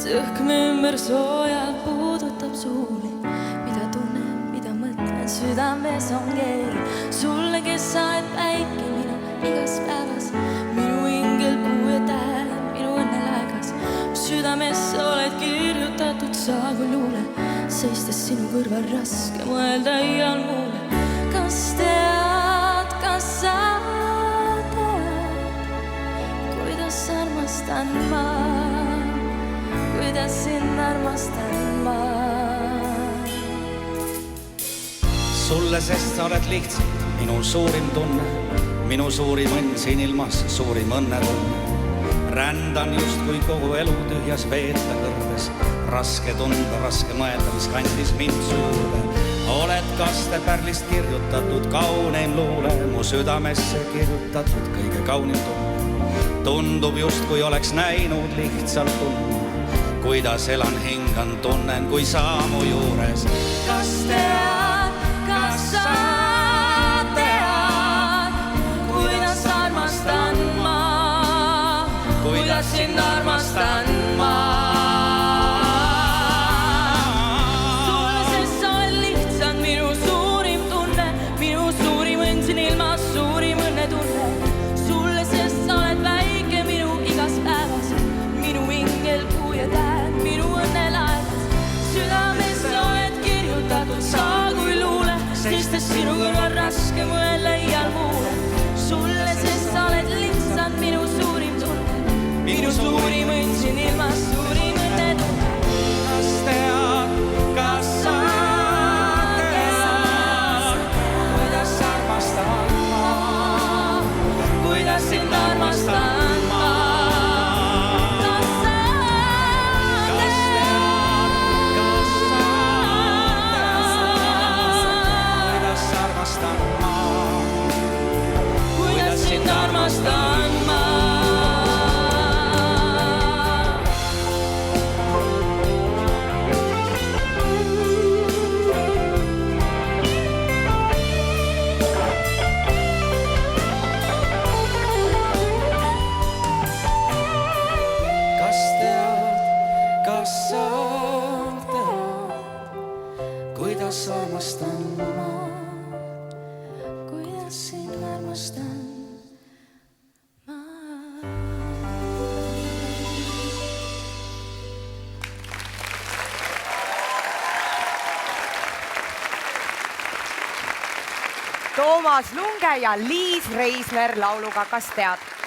õhk me ümber soojalt puudutab suuli, mida tunnen, mida mõtlen, südames on keegi sulle, kes sa oled päike minu igas päevas, minu hingel kuu ja tähed, minu õnnelaegas. Südames oled kirjutatud saagul luule, seistes sinu kõrval raske mõelda igal muule. Kas tead, kas sa tead, kuidas armastan ma, kuidas sind armastan ma. Sulle, sest sa oled lihtsalt minu suurim tunne, minu suurim õnn siin ilmas, suurim õnnetunne. Rändan justkui kogu elu tühjas veeta kõrdes, raske tunda, raske mõelda, mis kandis mind su juurde. Oled kastepärlist kirjutatud kauneim luule, mu südamesse kirjutatud kõige kaunim tunne. Tundub justkui oleks näinud lihtsalt tundma, kuidas elan, hingan, tunnen, kui sa mu juures. Kas tead, kas sa tead, kuidas armastan ma, kuidas sind armastan ma. Sulle, sest sa oled lihtsalt minu suurim tunne, minu suurim õnn siin ilmas, suurim õnnetunne. Sulle, sest sa oled väike minu igas päevas, minu hingel kuu ja tähed, minu õnnelaegas. Südames oled kirjutatud saa kui luule, seistes sinu kõrval raske mõelda igal muule. Sulle, sest sa oled lihtsalt minu suurim tunne, minu suurim õnn siin ilmas, suurim õnnetunne. Kas tead, kas sa tead, kuidas armastan ma, kuidas sind armastan ma. Armastan ma. Kas tead, kas sa tead, kuidas armastan ma, Kuidas sind armastan. Toomas Lunge ja Liis Reisler lauluga Kas tead?